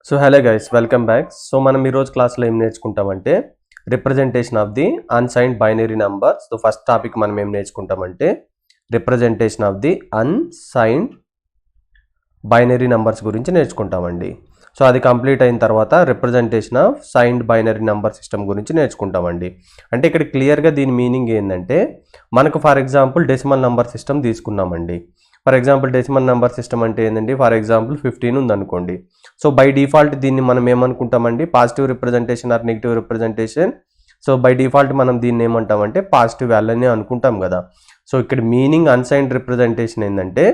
So hello guys, welcome back. So మనం ఈరోజు క్లాస్లో ఏం నేర్చుకుంటామంటే representation of the unsigned binary number. So first topic మనం ఏం నేర్చుకుంటామంటే representation of the unsigned binary numbers గురించి నేర్చుకుంటామండి. సో అది కంప్లీట్ అయిన తర్వాత representation of signed binary number system గురించి నేర్చుకుంటామండి. అంటే ఇక్కడ క్లియర్గా దీని మీనింగ్ ఏంటంటే మనకు for example decimal number system తీసుకున్నామండి. For example decimal number system అంటే ఏంటండి, ఫర్ ఎగ్జాంపుల్ 15 ఉందనుకోండి. సో బై డిఫాల్ట్ దీన్ని మనం ఏమనుకుంటామండి, positive representation or negative representation. So by default మనం దీన్ని ఏమంటామంటే పాజిటివ్ వాల్యూని అనుకుంటాం కదా. సో ఇక్కడ మీనింగ్ అన్సైన్డ్ రిప్రజెంటేషన్ ఏంటంటే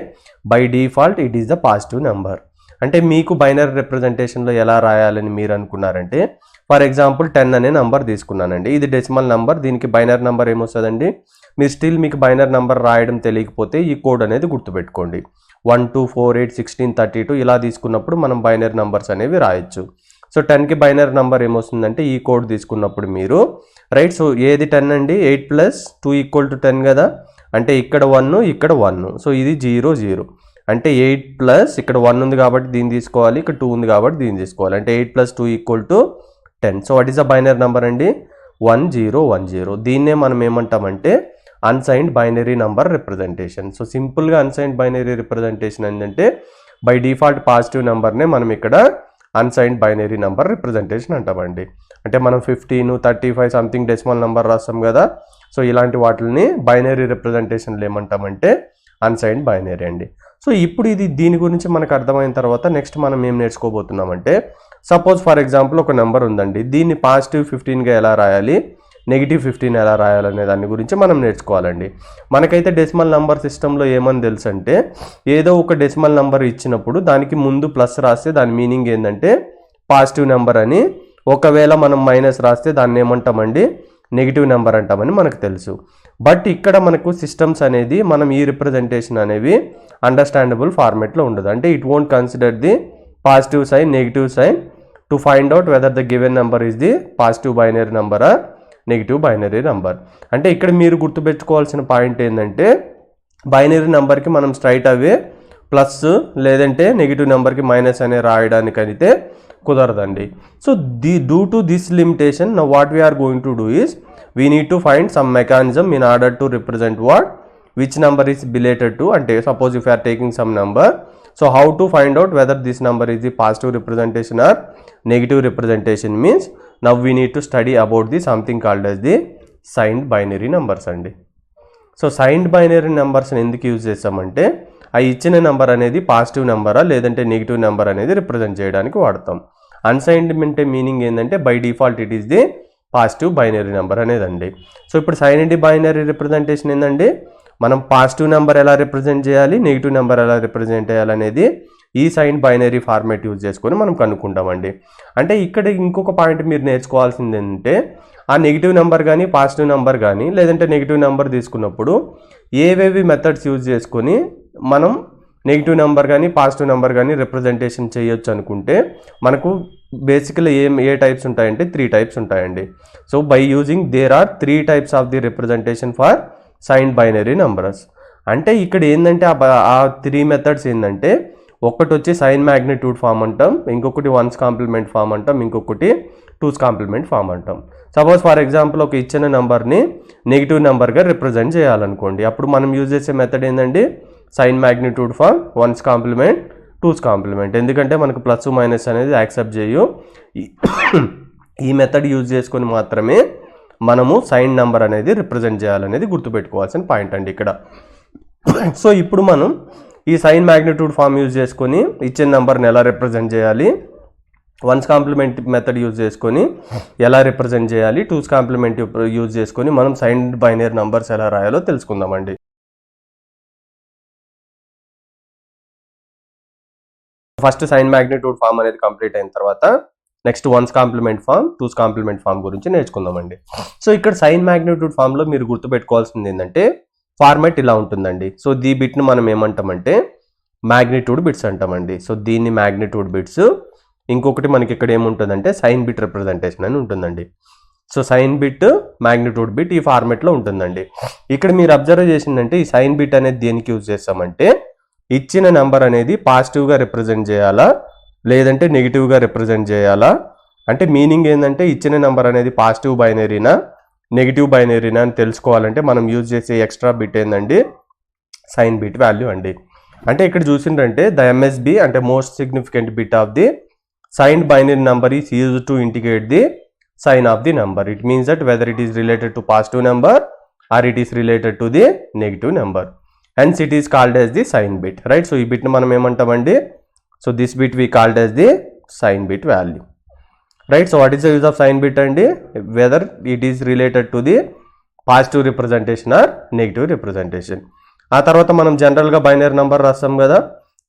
by default it is the positive number. అంటే మీకు బైనరీ రిప్రజెంటేషన్లో ఎలా రాయాలని మీరు అనుకున్నారంటే ఫర్ ఎగ్జాంపుల్ 10 అనే నంబర్ తీసుకున్నానండి. ఇది డెసిమల్ నంబర్, దీనికి బైనరీ నంబర్ ఏమొస్తుందండి, మీరు స్టిల్ మీకు బైనరీ నంబర్ రాయడం తెలియకపోతే ఈ కోడ్ అనేది గుర్తుపెట్టుకోండి. 1 2 4 8 16 32 ఇలా తీసుకున్నప్పుడు మనం బైనరీ నంబర్స్ అనేవి రాయొచ్చు. సో 10కి బైనరీ నంబర్ ఏమొస్తుందంటే ఈ కోడ్ తీసుకున్నప్పుడు మీరు రైట్. సో ఏది 10 అండి, 8 + 2 = 10 కదా. అంటే ఇక్కడ 1 ఇక్కడ 1, సో ఇది 0 0. అంటే 8 ప్లస్ ఇక్కడ 1 ఉంది కాబట్టి దీన్ని తీసుకోవాలి, ఇక్కడ 2 ఉంది కాబట్టి దీన్ని తీసుకోవాలి. అంటే 8 + 2 = 10. So what is the binary number అండి, 1010. దీన్నే మనం ఏమంటామంటే unsigned binary number representation. So సింపుల్గా అన్సైన్డ్ బైనరీ రిప్రజెంటేషన్ ఏంటంటే బై డిఫాల్ట్ పాజిటివ్ నెంబర్నే మనం ఇక్కడ అన్సైన్డ్ బైనరీ నంబర్ రిప్రజెంటేషన్ అంటామండి. అంటే మనం 15 35 సంథింగ్ డెసిమల్ నెంబర్ రాస్తాం కదా. సో ఇలాంటి వాటిని బైనరీ రిప్రజెంటేషన్లు ఏమంటామంటే అన్సైన్డ్ బైనరీ అండి. సో ఇప్పుడు దీని గురించి మనకు అర్థమైన తర్వాత నెక్స్ట్ మనం ఏం నేర్చుకోబోతున్నామంటే సపోజ్ ఫర్ ఎగ్జాంపుల్ ఒక నెంబర్ ఉందండి, దీన్ని పాజిటివ్ 15గా ఎలా రాయాలి, నెగిటివ్ 15 ఎలా రాయాలనే దాని గురించి మనం నేర్చుకోవాలండి. మనకైతే డెసిమల్ నెంబర్ సిస్టంలో ఏమని తెలుసు అంటే ఏదో ఒక డెసిమల్ నెంబర్ ఇచ్చినప్పుడు దానికి ముందు ప్లస్ రాస్తే దాని మీనింగ్ ఏంటంటే పాజిటివ్ నెంబర్ అని, ఒకవేళ మనం మైనస్ రాస్తే దాన్ని ఏమంటామండి, నెగిటివ్ నెంబర్ అంటామని మనకు తెలుసు. బట్ ఇక్కడ మనకు సిస్టమ్స్ అనేది మనం ఈ రిప్రజెంటేషన్ అనేవి అండర్స్టాండబుల్ ఫార్మేట్లో ఉండదు. అంటే it won't consider the positive sign, negative sign to find out whether the given number is the positive binary number or negative binary number. అంటే ఇక్కడ మీరు గుర్తుపెట్టుకోవాల్సిన పాయింట్ ఏంటంటే బైనరీ నెంబర్కి మనం స్ట్రైట్ అవే ప్లస్ లేదంటే నెగిటివ్ నెంబర్కి మైనస్ అనే రాయడానికైతే కుదరదండి. So due to this limitation now what we are going to do is we need to find some mechanism in order to represent what which number is related to. అంటే suppose if you are taking some number, so how to find out whether this number is the positive representation or negative representation means now we need to study about the something called as the signed binary numbers అండి. So signed binary numbers ఎందుకు use చేస్తామంటే ఆ ఇచ్చిన number అనేది positive నెంబరా లేదంటే negative number అనేది represent చేయడానికి వాడతాం. అన్సైన్డ్ అంటే మీనింగ్ ఏంటంటే by default it is the positive binary number అనేదండి. సో ఇప్పుడు సైన్డ్ బైనరీ రిప్రజెంటేషన్ ఏంటంటే మనం పాజిటివ్ నెంబర్ ఎలా రిప్రజెంట్ చేయాలి, నెగిటివ్ నెంబర్ ఎలా రిప్రజెంట్ చేయాలనేది ఈ సైన్ బైనరీ ఫార్మేట్ యూజ్ చేసుకొని మనం కనుక్కుంటామండి. అంటే ఇక్కడ ఇంకొక పాయింట్ మీరు నేర్చుకోవాల్సింది ఏంటంటే ఆ నెగిటివ్ నెంబర్ కానీ పాజిటివ్ నెంబర్ కానీ లేదంటే నెగిటివ్ నెంబర్ తీసుకున్నప్పుడు ఏవేవి మెథడ్స్ యూజ్ చేసుకొని మనం నెగిటివ్ నెంబర్ కానీ పాజిటివ్ నెంబర్ కానీ రిప్రజెంటేషన్ చేయొచ్చు అనుకుంటే మనకు బేసికలీ ఏ టైప్స్ ఉంటాయంటే 3 టైప్స్ ఉంటాయండి. So by using there are 3 types of the representation for sign binary numbers. అంటే ఇక్కడ ఏంటంటే ఆ 3 మెథడ్స్ ఏంటంటే ఒకటి వచ్చి సైన్ మ్యాగ్నిట్యూడ్ ఫామ్ అంటాం, ఇంకొకటి 1's కాంప్లిమెంట్ ఫామ్ అంటాం, ఇంకొకటి 2's కాంప్లిమెంట్ ఫామ్ అంటాం. సపోజ్ ఫర్ ఎగ్జాంపుల్ ఒక ఇచ్చిన నెంబర్ని నెగిటివ్ నెంబర్గా రిప్రజెంట్ చేయాలనుకోండి, అప్పుడు మనం యూజ్ చేసే మెథడ్ ఏంటండి sign magnitude form, 1's complement, 2's complement. ఎందుకంటే మనకు ప్లస్ మైనస్ అనేది యాక్సెప్ట్ చేయు. ఈ మెథడ్ యూజ్ చేసుకొని మాత్రమే మనము సైన్ నెంబర్ అనేది రిప్రజెంట్ చేయాలనేది గుర్తుపెట్టుకోవాల్సిన పాయింట్ అండి ఇక్కడ. సో ఇప్పుడు మనం ఈ సైన్ మ్యాగ్నిట్యూడ్ ఫామ్ యూజ్ చేసుకొని ఇచ్చిన నెంబర్ని ఎలా రిప్రజెంట్ చేయాలి, 1's కాంప్లిమెంట్ మెథడ్ యూజ్ చేసుకొని ఎలా రిప్రజెంట్ చేయాలి, 2's కాంప్లిమెంట్ యూజ్ చేసుకొని మనం సైన్ బైనరీ నంబర్స్ ఎలా రాయాలో తెలుసుకుందామండి. ఫస్ట్ సైన్ మ్యాగ్నిట్యూడ్ ఫామ్ అనేది కంప్లీట్ అయిన తర్వాత next 1's complement form, 2's complement form గురించి నేర్చుకుందామండి. సో ఇక్కడ సైన్ మ్యాగ్నిట్యూడ్ ఫామ్లో మీరు గుర్తుపెట్టుకోవాల్సింది ఏంటంటే ఫార్మాట్ ఇలా ఉంటుందండి. సో ఈ బిట్ని మనం ఏమంటామంటే మ్యాగ్నిట్యూడ్ బిట్స్ అంటామండి. సో దీన్ని మ్యాగ్నిట్యూడ్ బిట్స్, ఇంకొకటి మనకి ఇక్కడ ఏముంటుందంటే సైన్ బిట్ రిప్రజెంటేషన్ అని ఉంటుందండి. So sign bit, magnitude bit ఈ ఫార్మాట్లో ఉంటుందండి. ఇక్కడ మీరు అబ్జర్వ్ చేసిందంటే ఈ సైన్ బిట్ అనేది దేనికి యూజ్ చేస్తామంటే ఇచ్చిన నెంబర్ అనేది పాజిటివ్గా రిప్రజెంట్ చేయాలా లేదంటే నెగిటివ్గా రిప్రజెంట్ చేయాలా, అంటే మీనింగ్ ఏంటంటే ఇచ్చిన నెంబర్ అనేది పాజిటివ్ బైనరీనా నెగిటివ్ బైనరీనా అని తెలుసుకోవాలంటే మనం యూజ్ చేసే ఎక్స్ట్రా బిట్ ఏంటండి సైన్ బిట్ వాల్యూ అండి. అంటే ఇక్కడ చూసిందంటే ద ఎంఎస్బి అంటే most significant bit of the signed binary number is used to indicate the sign of the number. It means that whether it is related to positive number or it is related to the negative number. Hence it is called as the sign bit, right? So, ఈ bit ని మనం ఏమంటామండి? So, this bit we called as the sign bit value, right? So, what is the use of sign bit అండి? Whether it is related to the positive representation or negative representation. ఆ తర్వాత మనం జనరల్గా binary number రాస్తాం కదా,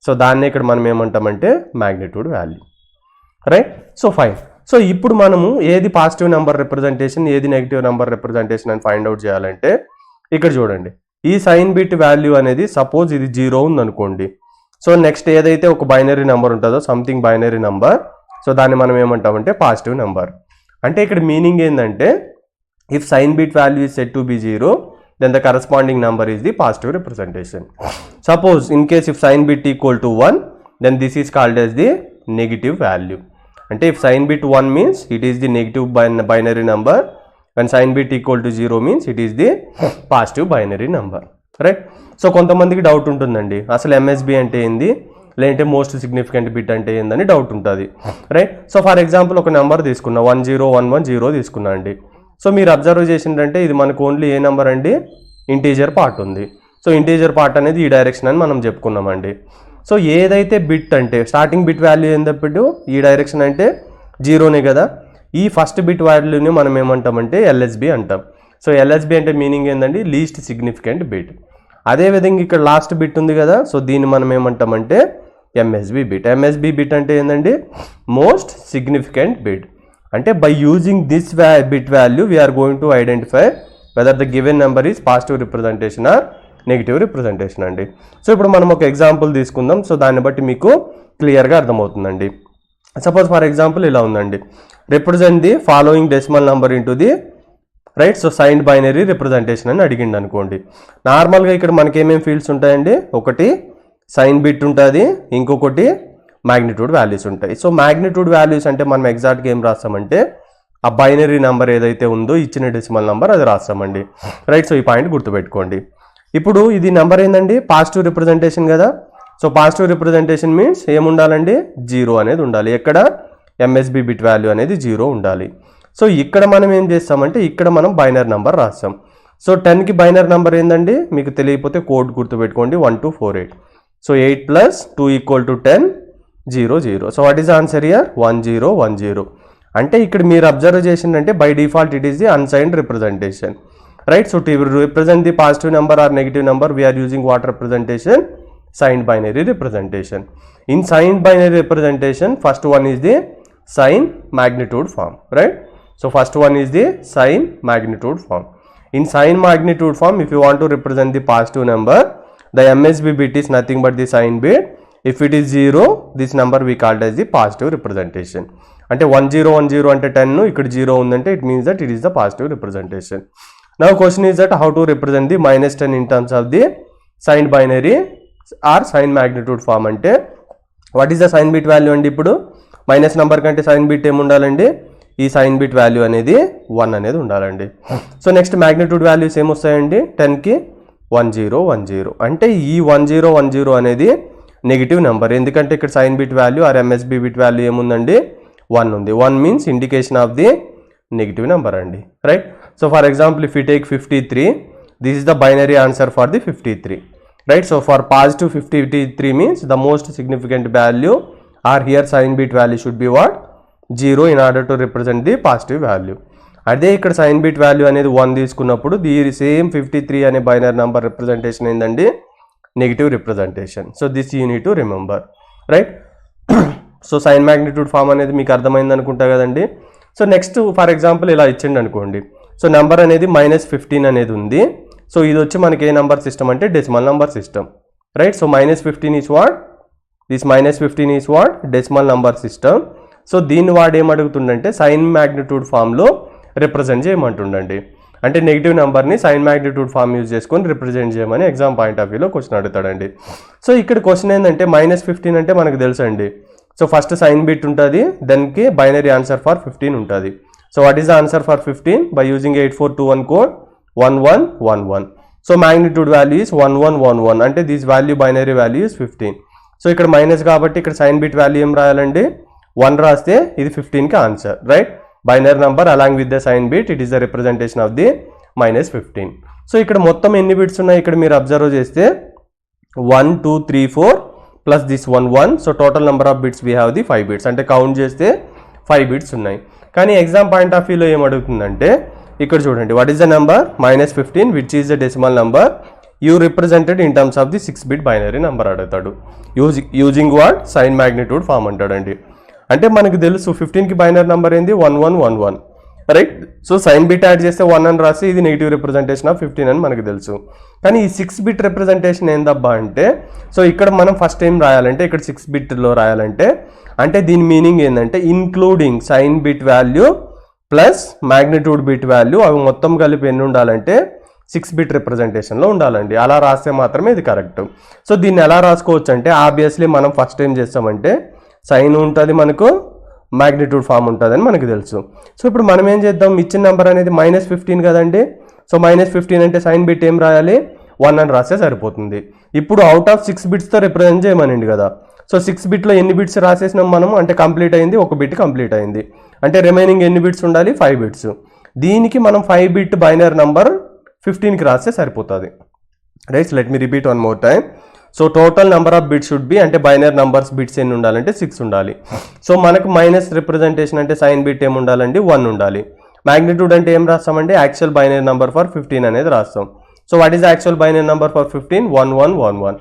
so దాన్ని ఇక్కడ మనం ఏమంటామంటే magnitude value, right? So fine. So ఇప్పుడు మనము ఏది పాజిటివ్ నెంబర్ రిప్రజెంటేషన్ ఏది నెగిటివ్ నెంబర్ రిప్రజెంటేషన్ అని ఫైండ్ అవుట్ చేయాలంటే ఇక్కడ చూడండి, ఈ సైన్ బిట్ వాల్యూ అనేది సపోజ్ ఇది 0 ఉందనుకోండి. సో నెక్స్ట్ ఏదైతే ఒక బైనరీ నెంబర్ ఉంటుందో సంథింగ్ బైనరీ నెంబర్, సో దాన్ని మనం ఏమంటామంటే పాజిటివ్ నెంబర్. అంటే ఇక్కడ మీనింగ్ ఏంటంటే if sign bit value is said to be 0 then the corresponding number is the positive representation. Suppose in case if sign bit equal to 1 then this is called as the negative value. అంటే if sign bit 1 means it is the negative binary number, when sign bit equal to 0 means it is the positive binary number, right? So కొంతమందికి doubt ఉంటుందండి అసలు MSB అంటే ఏంది లేదంటే most significant bit అంటే ఏందని doubt ఉంటుంది, రైట్? సో ఫర్ ఎగ్జాంపుల్ ఒక నెంబర్ తీసుకున్నా 10110 తీసుకున్నా అండి. సో మీరు అబ్జర్వ్ చేసిందంటే ఇది మనకు ఓన్లీ ఏ నెంబర్ అండి ఇంటీజర్ పార్ట్ ఉంది. సో ఇంటీజర్ పార్ట్ అనేది ఈ డైరెక్షన్ అని మనం చెప్పుకున్నామండి. సో ఏదైతే బిట్ అంటే స్టార్టింగ్ బిట్ వాల్యూ ఏంటప్పుడు ఈ డైరెక్షన్ అంటే 0నే కదా, ఈ ఫస్ట్ బిట్ వాల్యూని మనం ఏమంటామంటే ఎల్ఎస్బి అంటాం. సో ఎల్ఎస్బి అంటే మీనింగ్ ఏంటండి లీస్ట్ సిగ్నిఫికెంట్ బిట్. అదేవిధంగా ఇక్కడ లాస్ట్ బిట్ ఉంది కదా, సో దీన్ని మనం ఏమంటామంటే ఎంఎస్బి బిట్. ఎంఎస్బి బిట్ అంటే ఏంటండి మోస్ట్ సిగ్నిఫికెంట్ బిట్. అంటే by using this bit value we are going to identify whether the given number is positive representation or negative representation అండి. సో ఇప్పుడు మనం ఒక ఎగ్జాంపుల్ తీసుకుందాం, సో దాన్ని బట్టి మీకు క్లియర్గా అర్థమవుతుందండి. సపోజ్ ఫర్ ఎగ్జాంపుల్ ఇలా ఉందండి, represent the following decimal number into the right. So signed binary representation అని అడిగింది అనుకోండి. నార్మల్గా ఇక్కడ మనకి ఏమేమి ఫీల్డ్స్ ఉంటాయండి, ఒకటి సైన్ బిట్ ఉంటుంది, ఇంకొకటి మ్యాగ్నిట్యూడ్ వాల్యూస్ ఉంటాయి. సో మ్యాగ్నిట్యూడ్ వాల్యూస్ అంటే మనం ఎగ్జాక్ట్గా ఏం రాస్తామంటే ఆ బైనరీ నెంబర్ ఏదైతే ఉందో ఇచ్చిన డెసిమల్ నెంబర్ అది రాస్తామండి, రైట్? సో ఈ పాయింట్ గుర్తుపెట్టుకోండి. ఇప్పుడు ఇది నెంబర్ ఏందండి పాజిటివ్ రిప్రజెంటేషన్ కదా, సో పాజిటివ్ రిప్రజెంటేషన్ మీన్స్ ఏముండాలండి 0 అనేది ఉండాలి. ఎక్కడ ఎంఎస్బి బిట్ వాల్యూ అనేది 0 ఉండాలి. సో ఇక్కడ మనం ఏం చేస్తామంటే ఇక్కడ మనం బైనరీ నెంబర్ రాస్తాం. సో 10కి బైనరీ నెంబర్ ఏందండి మీకు తెలియకపోతే కోడ్ గుర్తుపెట్టుకోండి 1248. So 8 + 2 = 10 0 0. So what is answer here 1010. అంటే ఇక్కడ మీరు అబ్జర్వ్ చేసిందంటే by default it is the unsigned representation, right? So to represent the positive number or negative number we are using what representation? Signed binary representation. In signed binary representation first one is the sign magnitude form, right? So first one is the sign magnitude form. In sign magnitude form if you want to represent the positive number the MSB bit is nothing but the sign bit. If it is 0 this number we called as the positive representation. అంటే 1010 అంటే 10 ఇక్కడ 0 ఉందంటే it means that it is the positive representation. Now question is that how to represent the -10 in terms of the signed binary or sign magnitude form అంటే what is the sign bit value అండి. ఇప్పుడు minus number కంటే sign bit ఏమి ఉండాలండి, ఈ sign bit value అనేది 1 అనేది ఉండాలండి. సో నెక్స్ట్ మ్యాగ్నిట్యూడ్ వాల్యూస్ ఏమొస్తాయండి 10కి 1010. అంటే ఈ 1010 అనేది నెగిటివ్ నెంబర్, ఎందుకంటే ఇక్కడ sign bit value or MSB bit value ఏముందండి 1 ఉంది. 1 means indication of the negative number అండి, right? So for example if you take 53 this is the binary answer for the 53, right? So for positive 53 means the most significant value or here sign bit value should be what 0 in order to represent the positive value. అదే ఇక్కడ sign bit value అనేది 1 తీసుకున్నప్పుడు the same 53 అనే binary number representation ఏందండి negative representation. So this you need to remember, right? So sign magnitude form అనేది మీకు అర్థమైంది అనుకుంటా కదండి. సో నెక్స్ట్ ఫర్ ఎగ్జాంపుల్ ఇలా ఇచ్చిండి అనుకోండి, సో నెంబర్ అనేది -15 అనేది ఉంది. సో ఇది వచ్చి మనకి ఏ నెంబర్ సిస్టమ్ అంటే decimal number system, right? So -15 is what this -15 is what decimal number system. So దీన్ని వాడు ఏమడుగుతుండంటే సైన్ మ్యాగ్నిట్యూడ్ ఫామ్లో రిప్రజెంట్ చేయమంటుండండి. అంటే నెగిటివ్ నెంబర్ని సైన్ మ్యాగ్నిట్యూడ్ ఫామ్ యూజ్ చేసుకొని రిప్రజెంట్ చేయమని ఎగ్జామ్ పాయింట్ ఆఫ్ వ్యూలో క్వశ్చన్ అడుగుతాడండి. సో ఇక్కడ క్వశ్చన్ ఏంటంటే -15 అంటే మనకు తెలుసండి. సో ఫస్ట్ సైన్ బిట్ ఉంటుంది, దెన్కి బైనరీ ఆన్సర్ ఫర్ 15 ఉంటుంది. So what is the answer for 15? By using 8421 code 1111. So magnitude value is 1111, అంటే this value binary value is 15. So ఇక్కడ మైనస్ కాబట్టి ఇక్కడ సైన్ బిట్ వాల్యూ ఏం రాయాలండి? 1 రాస్తే ఇది 15కి answer, right? Binary number along with the sign bit, it is the representation of the -15. So ఇక్కడ మొత్తం ఎన్ని బిట్స్ ఉన్నాయి ఇక్కడ మీరు అబ్జర్వ్ చేస్తే 1 2 3 4 plus this 1 1. So total number of bits we have the 5 bits, అంటే కౌంట్ చేస్తే 5 బిట్స్ ఉన్నాయి. కానీ ఎగ్జామ్ పాయింట్ ఆఫ్ వ్యూలో ఏం అడుగుతుందంటే ఇక్కడ చూడండి, what is the number -15 which is the decimal number you represented in terms of the 6-bit binary number అడుగుతాడు. Using what? Sign magnitude form అంటాడండి. అంటే మనకు తెలుసు 15కి బైనరీ నెంబర్ ఏంది? 1111, right? So sign bit add చేస్తే 1 అని రాసి ఇది నెగిటివ్ రిప్రజెంటేషన్ ఆఫ్ 15 అని మనకు తెలుసు. కానీ ఈ 6-bit రిప్రజెంటేషన్ ఏందబ్బా అంటే, సో ఇక్కడ మనం ఫస్ట్ ఏం రాయాలంటే ఇక్కడ 6-bitలో రాయాలంటే, అంటే దీని మీనింగ్ ఏంటంటే including sign bit value plus magnitude bit value అవి మొత్తం కలిపి ఎన్ని ఉండాలంటే 6-bit రిప్రజెంటేషన్లో ఉండాలండి. అలా రాస్తే మాత్రమే ఇది కరెక్ట్. సో దీన్ని ఎలా రాసుకోవచ్చు అంటే ఆబ్వియస్లీ మనం ఫస్ట్ ఏం చేస్తామంటే సైన్ ఉంటుంది, మనకు మ్యాగ్నిట్యూడ్ ఫామ్ ఉంటుందని మనకు తెలుసు. సో ఇప్పుడు మనం ఏం చేద్దాం, ఇచ్చిన నెంబర్ అనేది -15 కదండి. సో -15 అంటే సైన్ బిట్ ఏం రాయాలి? 1 అని రాస్తే సరిపోతుంది. ఇప్పుడు అవుట్ ఆఫ్ 6 బిట్స్తో రిప్రజెంట్ చేయమనండి కదా. సో 6-bitలో ఎన్ని బిట్స్ రాసేసినాం మనం అంటే కంప్లీట్ అయింది, 1 బిట్ కంప్లీట్ అయింది. అంటే రిమైనింగ్ ఎన్ని బిట్స్ ఉండాలి? 5 బిట్స్. దీనికి మనం 5-bit బైనరీ నంబర్ 15కి రాస్తే సరిపోతుంది, right? Let me repeat one more time. So total number of bits should be, అంటే బైనరీ నంబర్స్ బిట్స్ ఎన్ని ఉండాలంటే 6 ఉండాలి. సో మనకు మైనస్ రిప్రజెంటేషన్ అంటే సైన్ బిట్ ఏమి ఉండాలండి? 1 ఉండాలి. మ్యాగ్నిట్యూడ్ అంటే ఏం రాస్తామంటే యాక్చువల్ బైనరీ నంబర్ ఫర్ 15 అనేది రాస్తాం. So what is actual binary number for 15? 1111.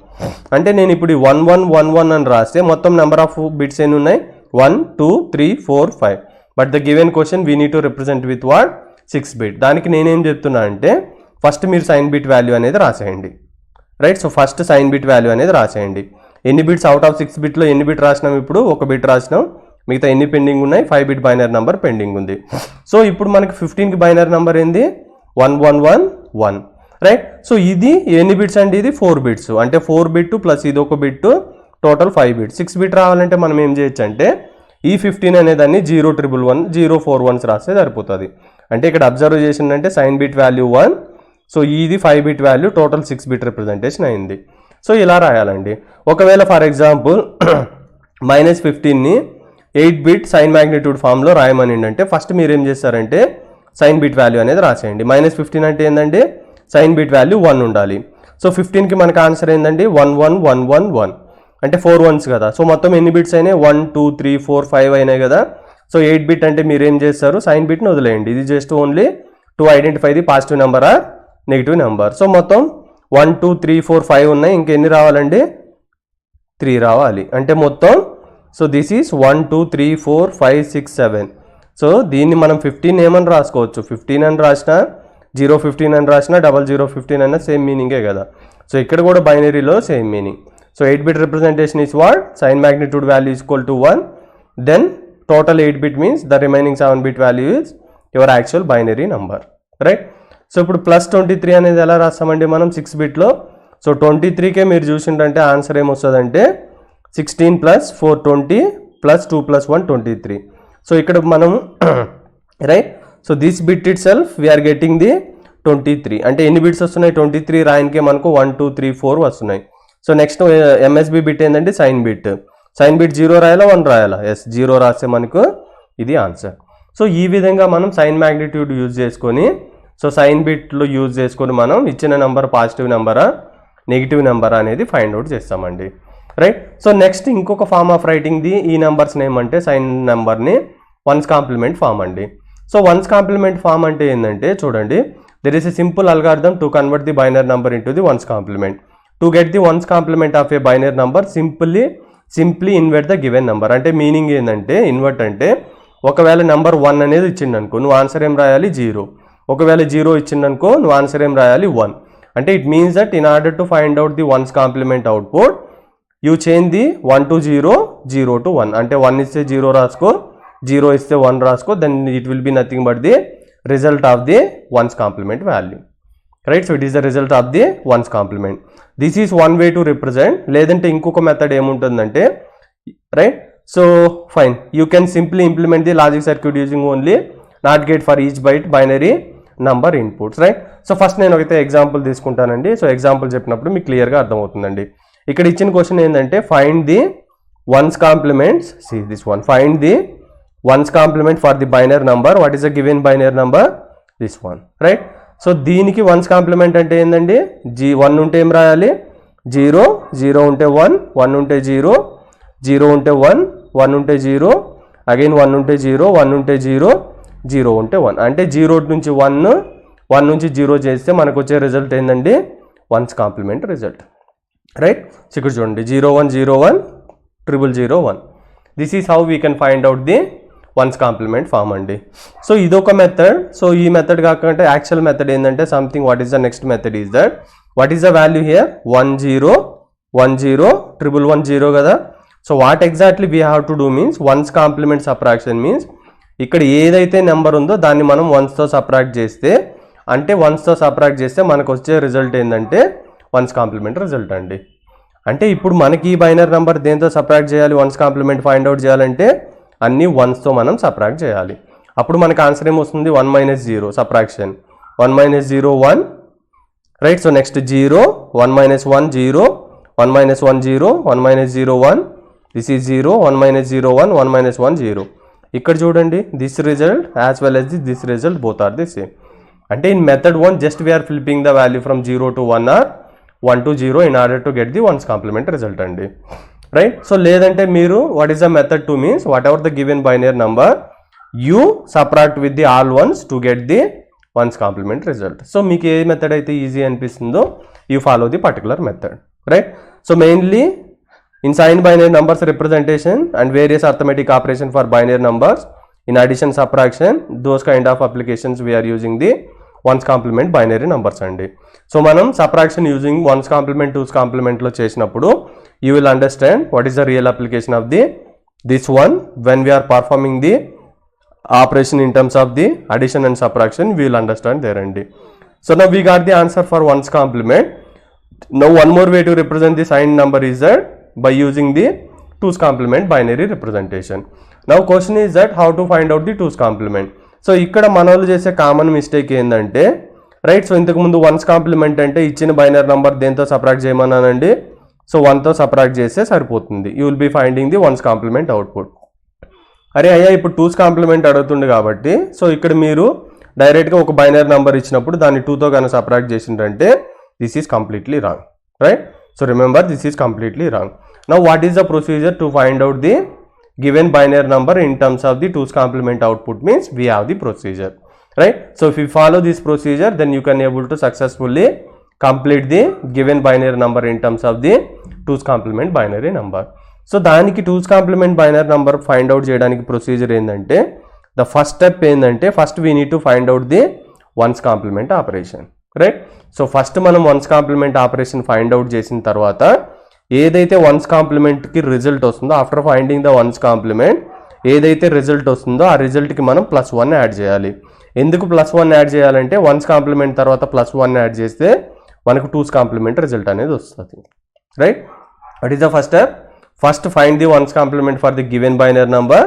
అంటే నేను ఇప్పుడు 1111 అని రాస్తే మొత్తం నెంబర్ ఆఫ్ బిట్స్ ఎన్ని ఉన్నాయి? 1 2 3 4 5. But the given question we need to represent with what? 6-bit. దానికి నేనేం చెప్తున్నా అంటే ఫస్ట్ మీరు సైన్ బిట్ వాల్యూ అనేది రాసేయండి, right? So first sign bit value అనేది రాసేయండి. ఎన్ని బిట్స్ అవుట్ ఆఫ్ 6-bitలో ఎన్ని బిట్ రాసినాం? ఇప్పుడు 1 బిట్ రాసినాం, మిగతా ఎన్ని పెండింగ్ ఉన్నాయి? 5-bit బైనరీ నెంబర్ పెండింగ్ ఉంది. సో ఇప్పుడు మనకి 15కి బైనరీ నెంబర్ ఏంది? 1111, రైట్? సో ఇది ఎన్ని బిట్స్ అండి? ఇది 4 బిట్స్, అంటే 4 బిట్ ప్లస్ ఇది 1 బిట్, టోటల్ 5 బిట్స్. 6-bit రావాలంటే మనం ఏం చేయొచ్చు అంటే ఈ 15 అనేదాన్ని 0111 041 రాస్తే సరిపోతుంది. అంటే ఇక్కడ అబ్జర్వ్ చేసిందంటే సైన్ బిట్ వాల్యూ 1, సో ఇది 5-bit వాల్యూ, టోటల్ 6-bit రిప్రజెంటేషన్ అయింది. సో ఇలా రాయాలండి. ఒకవేళ ఫర్ ఎగ్జాంపుల్ -15ని 8-bit సైన్ మ్యాగ్నిట్యూడ్ ఫామ్లో రాయమని అంటే ఫస్ట్ మీరు ఏం చేస్తారంటే సైన్ బిట్ వాల్యూ అనేది రాసేయండి. -15 అంటే ఏంటంటే సైన్ బిట్ వాల్యూ 1 ఉండాలి. సో 15కి మనకు ఆన్సర్ ఏంటండి? 11111, అంటే 4 1s కదా. సో మొత్తం ఎన్ని బిట్స్ అయినాయి? 1 2 3 4 5 అయినాయి కదా. సో 8-bit అంటే మీరు ఏం చేస్తారు? సైన్ బిట్ని వదిలేయండి. ఇది just only to identify the positive number or negative number. So మొత్తం 1 2 3 4 5 ఉన్నాయి, ఇంకెన్ని రావాలండి? 3 రావాలి. అంటే మొత్తం సో దిస్ ఈస్ 1 2 3 4 5 6 7. సో దీన్ని మనం 15 ఏమని రాసుకోవచ్చు? 15 అని రాసినా, 015 అని రాసినా, 0015 అయినా సేమ్ మీనింగే కదా. సో ఇక్కడ కూడా బైనరీలో same meaning. So 8-bit representation is what? Sign magnitude value is equal to 1. Then total 8-bit means the remaining 7-bit value is your actual binary number, right? So ఇప్పుడు +23 అనేది ఎలా రాస్తామండి మనం 6-bitలో? సో 23కే మీరు చూసిందంటే answer ఏమొస్తుందంటే 16 + 4 20 + 2 + 1 23. So ఇక్కడ మనం right, so this bit itself we are getting the 23. అంటే ఎన్ని బిట్స్ వస్తున్నాయి? 23 రాయనికే మనకు 1 2 3 4 వస్తున్నాయి. సో నెక్స్ట్ ఎంఎస్బి బిట్ ఏంటంటే సైన్ బిట్. సైన్ బిట్ 0 రాయాలా 1 రాయాలా? ఎస్, 0 రాస్తే మనకు ఇది ఆన్సర్. సో ఈ విధంగా మనం సైన్ మ్యాగ్నిట్యూడ్ యూజ్ చేసుకొని, సో సైన్ బిట్లో యూజ్ చేసుకొని మనం ఇచ్చిన నెంబర్ పాజిటివ్ నెంబరా నెగిటివ్ నెంబరా అనేది ఫైండ్ అవుట్ చేస్తామండి, రైట్? సో నెక్స్ట్ ఇంకొక ఫార్మ్ ఆఫ్ రైటింగ్ ది ఈ నెంబర్స్ని ఏమంటే సైన్ నెంబర్ని వన్స్ కాంప్లిమెంట్ ఫామ్ అండి. సో వన్స్ కాంప్లిమెంట్ ఫామ్ అంటే ఏంటంటే చూడండి, there is a simple algorithm to convert the binary number into the once complement. To get the once complement of a binary number simply invert the given number. అంటే meaning ఏంటంటే invert అంటే ఒకవేళ number 1 అనేది ఇచ్చిందనుకో నువ్వు answer ఏం రాయాలి? 0. ఒకవేళ 0 ఇచ్చిందనుకో నువ్వు ఆన్సర్ ఏం రాయాలి? 1. అంటే it means that in order to find out the once complement output you change the 1 to 0, 0 to 1. అంటే 1 ఇస్తే 0 రాసుకో, 0 ఇస్తే 1 రాసుకో, then it will be nothing but the result of the once complement value, right? So it is the result of the once complement. This is one way to represent. లేదంటే ఇంకొక method ఏముంటుందంటే, right, So fine, you can simply implement the logic circuit using only NOT gate for each byte binary number inputs, right? So first నేను అయితే example తీసుకుంటానండి. So example చెప్పినప్పుడు మీకు క్లియర్గా అర్థమవుతుందండి. ఇక్కడ ఇచ్చిన క్వశ్చన్ ఏంటంటే find the once compliments, see this one, find the once complement for the binary number. What is the given binary number? This one, right? So దీనికి వన్స్ కాంప్లిమెంట్ అంటే ఏంటండి? 1 ఉంటే ఏం రాయాలి? 0, 0 ఉంటే 1, 1 ఉంటే 0, 0 ఉంటే 1, 1 ఉంటే 0, అగైన్ 1 ఉంటే 0, 1 ఉంటే 0, 0 ఉంటే 1. అంటే 0 నుంచి 1, 1 నుంచి 0 చేస్తే మనకు వచ్చే రిజల్ట్ ఏంటండి? Ones complement result, right? So ఇక్కడ చూడండి 0 1 0 1 0 0 1. This is how we can find out the once complement form అండి. సో ఇదొక మెథడ్. సో ఈ మెథడ్ కాకుండా యాక్చువల్ మెథడ్ ఏంటంటే something, what is the next method is that, what is the value here? 1 0 1 0 1 1 0 కదా. So what exactly we have to do means once complement subtraction means ఇక్కడ ఏదైతే number ఉందో దాన్ని మనం వన్స్తో subtract చేస్తే, అంటే వన్స్తో సబ్ట్రాక్ట్ చేస్తే మనకు వచ్చే రిజల్ట్ ఏంటంటే వన్స్ కాంప్లిమెంట్ రిజల్ట్ అండి. అంటే ఇప్పుడు మనకి ఈ బైనరీ నెంబర్ దేంతో సబ్ట్రాక్ట్ చేయాలి? వన్స్ కాంప్లిమెంట్ ఫైండ్ అవుట్ చేయాలంటే అన్ని వన్స్తో మనం సబ్ట్రాక్ట్ చేయాలి. అప్పుడు మనకు ఆన్సర్ ఏమొస్తుంది? 1 - 0 subtraction. 1 - 0 1, right? So next 0 1 - 1 0, 1 - 1 0, 1 - 0 1, this is 0, 1 - 0 1, 1 - 1 0. ఇక్కడ చూడండి this result as well as this result both are the same. అంటే in method 1 just we're flipping the value from 0 to 1 or 1 to 0 in order to get the once complement result అండి, right? So లేదంటే మీరు what is the method 2 means whatever the given binary number you subtract with the all ones to get the once complement result. So మీకు ఏ method అయితే easy అనిపిస్తుందో you follow the particular method, right? So mainly in signed binary numbers representation and various arithmetic operation for binary numbers in addition, subtraction, those kind of applications we are using the ones complement binary numbers అండి. So మనం subtraction using ones complement, twos complement లో చేసినప్పుడు you will understand what is the real application of the this one when we are performing the operation in terms of the addition and subtraction. We will understand there అండి. So now we got the answer for ones complement. Now one more way to represent the signed number is that by using the twos complement binary representation. Now question is that how to find out the twos complement. So ఇక్కడ మన వాళ్ళు చేసే common mistake ఏంటంటే, right? So ఇంతకుముందు ones complement అంటే ఇచ్చిన binary number దేంతో subtract చేయమన్నానండి? సో 1తో సబ్ట్రాక్ట్ చేస్తే సరిపోతుంది. You will be finding the once complement output. అరే అయ్యా ఇప్పుడు టూస్ కాంప్లిమెంట్ అడుగుతుంది కాబట్టి సో ఇక్కడ మీరు డైరెక్ట్గా ఒక బైనరీ నెంబర్ ఇచ్చినప్పుడు దాన్ని 2తో కానీ సబ్ట్రాక్ట్ చేసిందంటే this is completely wrong, right? So remember this is completely wrong. Now what is the procedure to find out the given binary number in terms of the twos complement output means we have the procedure, right? So if you follow this procedure then you can able to successfully complete the given binary number in terms of the twos complement binary number. So దానికి twos complement binary number find out చేయడానికి procedure ఏంటంటే the first step ఏంటంటే first we need to find out the ones complement operation, right? So first మనం ones complement operation find out చేసిన తర్వాత ఏదైతే ones కాంప్లిమెంట్కి result వస్తుందో after finding the ones complement ఏదైతే రిజల్ట్ వస్తుందో ఆ రిజల్ట్కి మనం +1 యాడ్ చేయాలి. ఎందుకు +1 యాడ్ చేయాలంటే వన్స్ కాంప్లిమెంట్ తర్వాత +1 యాడ్ చేస్తే మనకు టూస్ కాంప్లిమెంట్ రిజల్ట్ అనేది వస్తుంది, right? What is the first step? First find the once complement for the given binary number.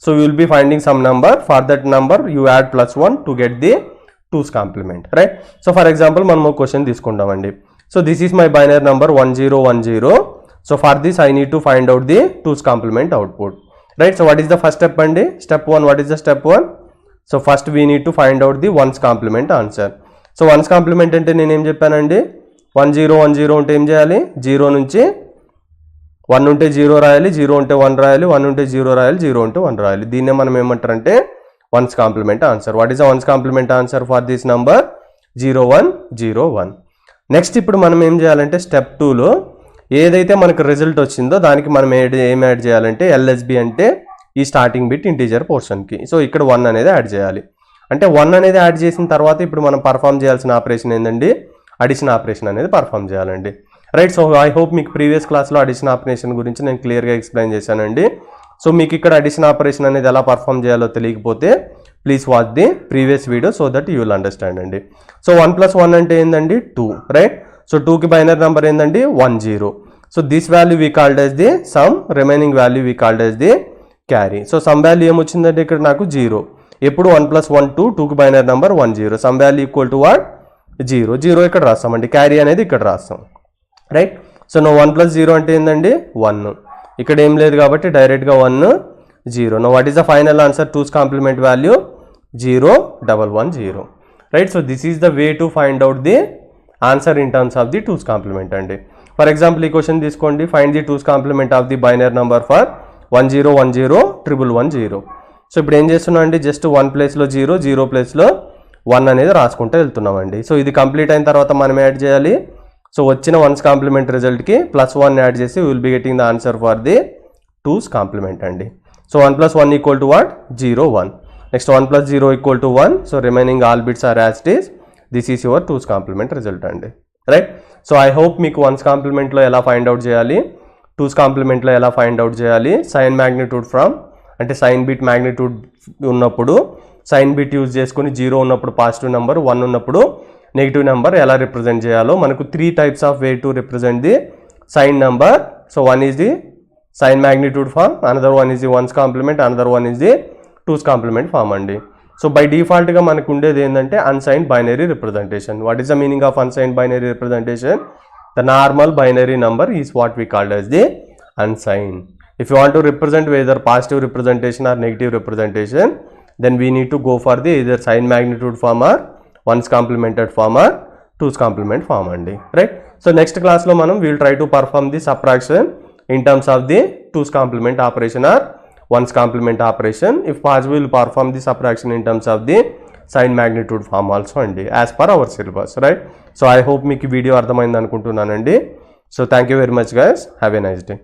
So you will be finding some number, for that number you add +1 to get the twos complement, right? So for example మనం ఒక question తీసుకుంటామండి. So this is my binary number 1 0 1 0. So for this I need to find out the twos complement output, right? So what is the first step అండి? Step 1, what is the step 1? So first we need to find out the once complement answer. So ones complement అంటే నేనేం చెప్పానండి? 1 0 1 0 ఉంటే ఏం చేయాలి? 0 నుంచి 1 ఉంటే 0 రాయాలి, 0 ఉంటే 1 రాయాలి, 1 ఉంటే 0 రాయాలి, 0 ఉంటే 1 రాయాలి. దీన్నే మనం ఏమంటారంటే ones complement answer. What is the ones complement answer for this number? 0 1 0 1. Next ఇప్పుడు మనం ఏం చేయాలంటే స్టెప్ 2లో ఏదైతే మనకు రిజల్ట్ వచ్చిందో దానికి మనం ఏం యాడ్ చేయాలంటే ఎల్ఎస్బి అంటే ఈ స్టార్టింగ్ బిట్ ఇంటీజర్ పోర్షన్కి. సో ఇక్కడ 1 అనేది యాడ్ చేయాలి. అంటే 1 అనేది యాడ్ చేసిన తర్వాత ఇప్పుడు మనం పర్ఫామ్ చేయాల్సిన ఆపరేషన్ ఏంటండి? అడిషన్ ఆపరేషన్ అనేది పర్ఫామ్ చేయాలండి, రైట్? సో ఐ హోప్ మీకు ప్రీవియస్ క్లాస్లో అడిషన్ ఆపరేషన్ గురించి నేను క్లియర్గా ఎక్స్ప్లెయిన్ చేశానండి. సో మీకు ఇక్కడ అడిషన్ ఆపరేషన్ అనేది ఎలా పర్ఫామ్ చేయాలో తెలియకపోతే please watch the previous video so that you will understand అండి. సో 1 + 1 అంటే ఏంటండి? 2, రైట్? సో 2కి బైనరీ నెంబర్ ఏంటండి? 1 0. So this value we called as the sum, remaining value we called as the carry. So sum value ఏమొచ్చిందంటే ఇక్కడ నాకు 0. ఎప్పుడు 1 + 1 2, 2కి binary number 1 0. Sum value equal to what 0. 0 ఇక్కడ రాస్తామండి, క్యారీ అనేది ఇక్కడ రాస్తాం, రైట్. సో నో 1 + 0 అంటే ఏంటండి 1. ఇక్కడ ఏం లేదు కాబట్టి డైరెక్ట్గా 1 0. No what is the final answer? 2's complement value 0 1 1 0, right. So this is the way to find out the answer in terms of the 2's complement అండి. ఫర్ ఎగ్జాంపుల్ ఈ question తీసుకోండి, find the 2's complement of the binary number for 1 0 1 0 1 1 0. సో ఇప్పుడు ఏం చేస్తున్నాం అండి, just 1 ప్లేస్లో 0, 0 ప్లేస్లో 1 అనేది రాసుకుంటూ వెళ్తున్నామండి. సో ఇది కంప్లీట్ అయిన తర్వాత మనం యాడ్ చేయాలి. సో వచ్చిన 1's కాంప్లిమెంట్ రిజల్ట్కి +1 యాడ్ చేసి will be getting the answer for the 2's complement అండి. So 1 + 1 equal to what 0 1. Next 1 + 0 equal to 1. So remaining all bits are as it is. This is your 2's complement result అండి, right. So I hope మీకు 1's కాంప్లిమెంట్లో ఎలా find out చేయాలి, 2's కాంప్లిమెంట్లో ఎలా find out చేయాలి, sign magnitude from అంటే sign bit magnitude ఉన్నప్పుడు sign bit use చేసుకుని 0 ఉన్నప్పుడు పాజిటివ్ నెంబర్, 1 ఉన్నప్పుడు నెగిటివ్ నెంబర్ ఎలా రిప్రజెంట్ చేయాలో మనకు 3 types of way to represent the sign number. So 1 is the sign magnitude form, another 1 is the 1's complement, another 1 is the 2's complement form అండి. So by డిఫాల్ట్గా మనకు ఉండేది ఏంటంటే unsigned binary representation. What is the meaning of unsigned binary representation? The normal binary number is what we called as the unsigned. If you want to represent whether positive representation or negative representation, then we need to go for the either sign magnitude form or 1's complemented form or 2's complement form andi, right. So next class lo manam we will try to perform the subtraction in terms of the 2's complement operation or 1's complement operation. If possible, we will perform the subtraction in terms of the sign magnitude form also andi as per our syllabus, right. So I hope meeku video ardhamaindi anukuntunnanandi. So thank you very much guys, have a nice day.